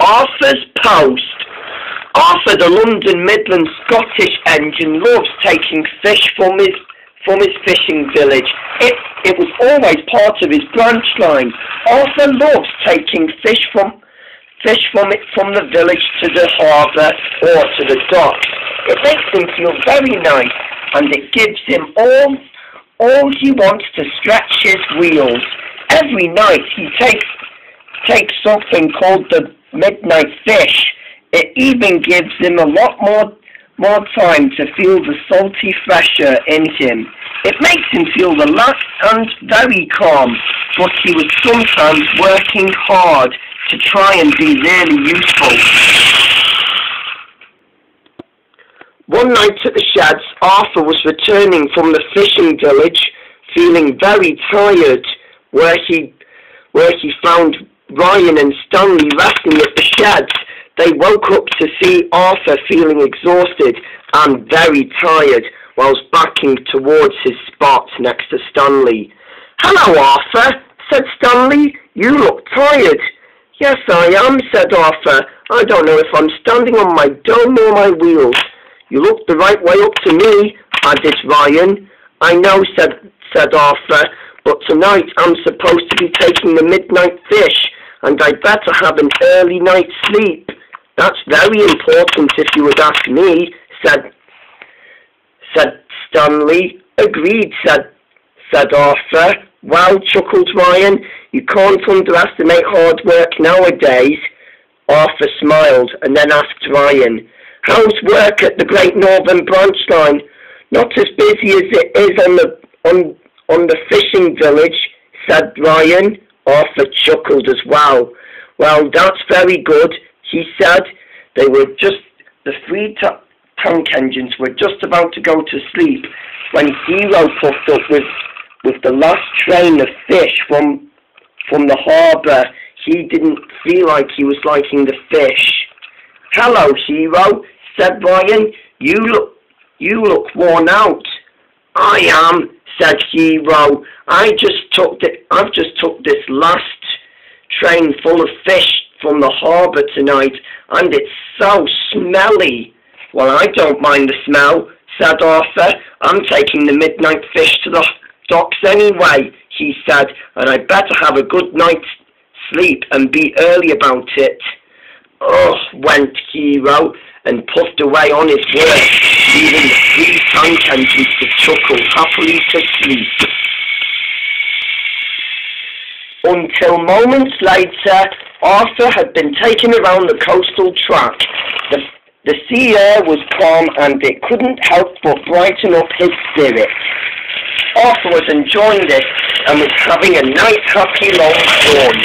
Arthur's Post. Arthur, the London Midland Scottish engine, loves taking fish from his fishing village. It was always part of his branch line. Arthur loves taking fish from the village to the harbour or to the dock. It makes him feel very nice, and it gives him all he wants to stretch his wheels. Every night he takes something called the midnight fish. It even gives him a lot more time to feel the salty pressure in him. It makes him feel relaxed and very calm, but he was sometimes working hard to try and be really useful. One night at the sheds, Arthur was returning from the fishing village, feeling very tired, where he found Ryan and Stanley resting at the sheds. They woke up to see Arthur feeling exhausted and very tired, whilst backing towards his spot next to Stanley. "Hello, Arthur," said Stanley. "You look tired." "Yes, I am," said Arthur. "I don't know if I'm standing on my dome or my wheels." "You look the right way up to me," added Ryan. "I know," said Arthur, "but tonight I'm supposed to be taking the midnight fish, and I'd better have an early night's sleep." "That's very important if you would ask me," said Stanley. "Agreed," said Arthur. "Well," chuckled Ryan, "you can't underestimate hard work nowadays." Arthur smiled and then asked Ryan, "How's work at the Great Northern Branch Line?" "Not as busy as it is on the fishing village," said Ryan. Arthur chuckled as well. "Well, that's very good," he said. The three tank engines were just about to go to sleep when Hero puffed up with the last train of fish from the harbour. He didn't feel like he was liking the fish. "Hello, Hero," said Ryan. You look worn out." "I am," said Hero. I've just took this last train full of fish from the harbour tonight, and it's so smelly." "Well, I don't mind the smell," said Arthur. "I'm taking the midnight fish to the docks anyway," he said, "and I'd better have a good night's sleep and be early about it." "Ugh," went Hero, and puffed away on his work, leaving the three tank engines to chuckle happily to sleep. Until moments later, Arthur had been taken around the coastal track. The sea air was calm, and it couldn't help but brighten up his spirits. Arthur was enjoying this and was having a nice, happy, long run.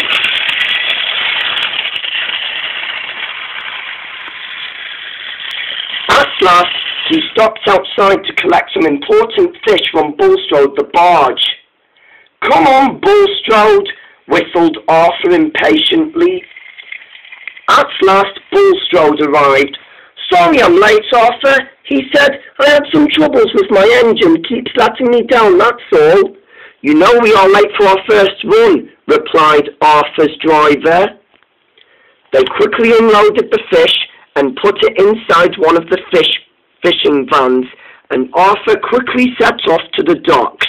At last, he stopped outside to collect some important fish from Bulstrode the barge. "Come on, Bulstrode," whistled Arthur impatiently. At last, Bulstrode arrived. "Sorry I'm late, Arthur," he said. "I had some troubles with my engine. Keeps letting me down, that's all." "You know we are late for our first run," replied Arthur's driver. They quickly unloaded the fish and put it inside one of the fishing vans, and Arthur quickly set off to the docks.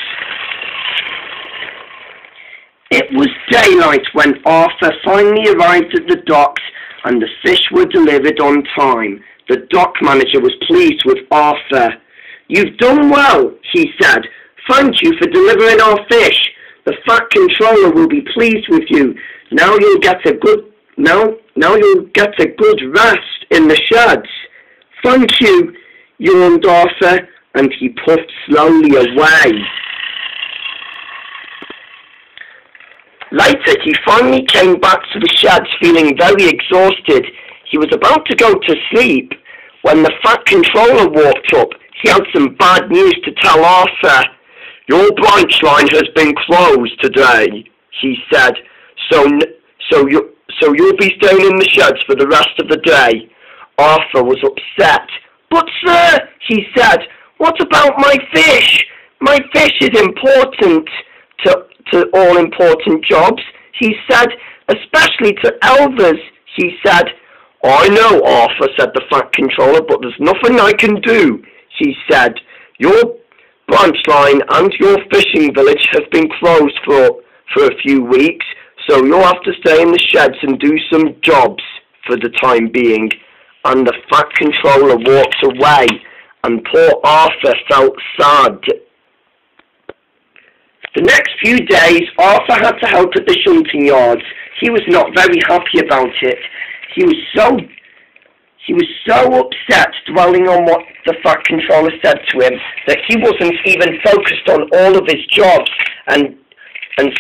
It was daylight when Arthur finally arrived at the docks, and the fish were delivered on time. The dock manager was pleased with Arthur. "You've done well," he said. "Thank you for delivering our fish. The Fat Controller will be pleased with you. Now you'll get a good rest in the sheds." "Thank you," yawned Arthur, and he puffed slowly away. Later, he finally came back to the sheds feeling very exhausted. He was about to go to sleep when the Fat Controller walked up. He had some bad news to tell Arthur. "Your branch line has been closed today," he said. So you'll be staying in the sheds for the rest of the day." Arthur was upset. "But sir," he said, "what about my fish? My fish is important to all important jobs," he said, "especially to Elvers," he said. "I know, Arthur," said the Fat Controller, "but there's nothing I can do," she said. "Your branch line and your fishing village have been closed for a few weeks, so you'll have to stay in the sheds and do some jobs for the time being." And the Fat Controller walked away, and poor Arthur felt sad. The next few days, Arthur had to help at the shunting yards. He was not very happy about it. He was so upset dwelling on what the Fat Controller said to him that he wasn't even focused on all of his jobs and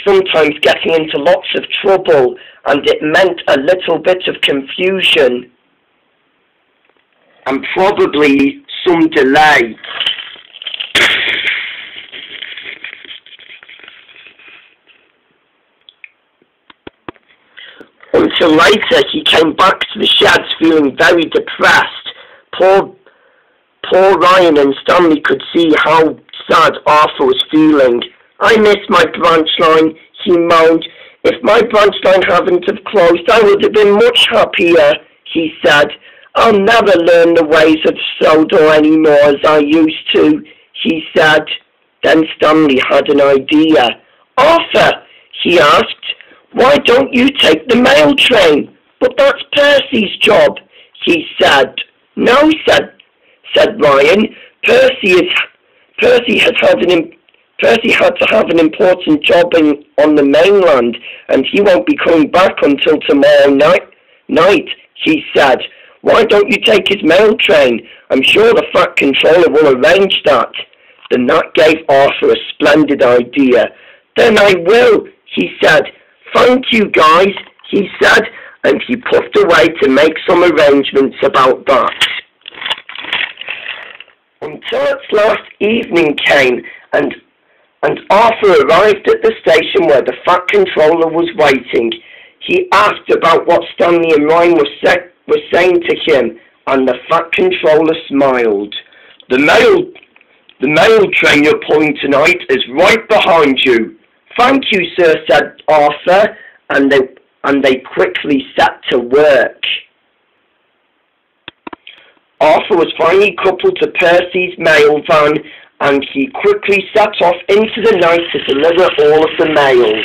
sometimes getting into lots of trouble, and it meant a little bit of confusion and probably some delay. Until later, he came back to the sheds feeling very depressed. Poor Ryan and Stanley could see how sad Arthur was feeling. "I miss my branch line," he moaned. "If my branch line hadn't have closed, I would have been much happier," he said. "I'll never learn the ways of Sodor anymore as I used to," he said. Then Stanley had an idea. "Arthur," he asked, "why don't you take the mail train?" "But that's Percy's job," he said. "No," said Ryan. Percy had to have an important job on the mainland, and he won't be coming back until tomorrow night, he said. "Why don't you take his mail train? I'm sure the Fat Controller will arrange that." Then that gave Arthur a splendid idea. "Then I will," he said. "Thank you, guys," he said, and he puffed away to make some arrangements about that. Until at last evening came, and Arthur arrived at the station where the Fat Controller was waiting. He asked about what Stanley and Ryan were saying to him, and the Fat Controller smiled. The mail train you're pulling tonight is right behind you." "Thank you, sir," said Arthur, and they quickly set to work. Arthur was finally coupled to Percy's mail van, and he quickly set off into the night to deliver all of the mail.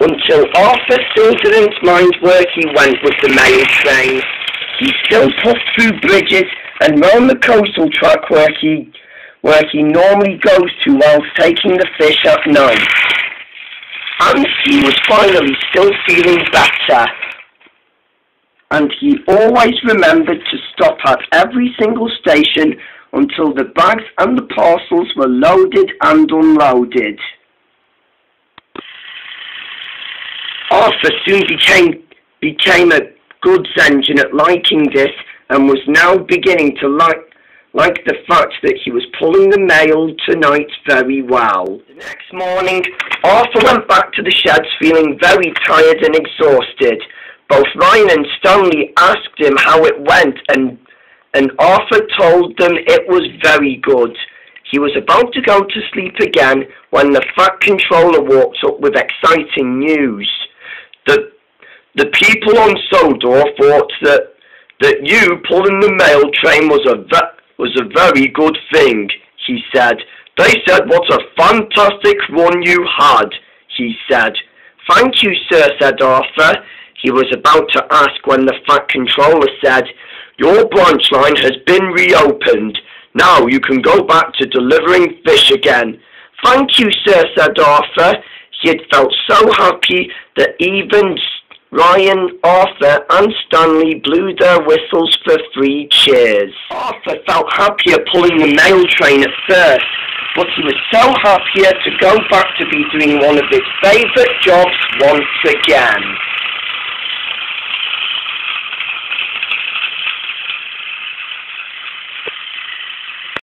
Until Arthur still didn't mind where he went with the mail train. He still puffed through bridges and round the coastal track where he normally goes to whilst taking the fish at night. And he was finally still feeling better. And he always remembered to stop at every single station until the bags and the parcels were loaded and unloaded. Arthur soon became a goods engine at liking this, and was now beginning to like the fact that he was pulling the mail tonight very well. The next morning, Arthur went back to the sheds feeling very tired and exhausted. Both Ryan and Stanley asked him how it went, and Arthur told them it was very good. He was about to go to sleep again when the Fat Controller walked up with exciting news. The people on Sodor thought that you pulling the mail train was a very good thing, he said. They said what a fantastic run you had, he said. Thank you, sir, said Arthur. He was about to ask when the Fat Controller said, your branch line has been reopened. Now you can go back to delivering fish again. Thank you, sir, said Arthur. He had felt so happy that even Ryan, Arthur and Stanley blew their whistles for 3 cheers. Arthur felt happier pulling the mail train at first, but he was so happier to go back to be doing one of his favourite jobs once again.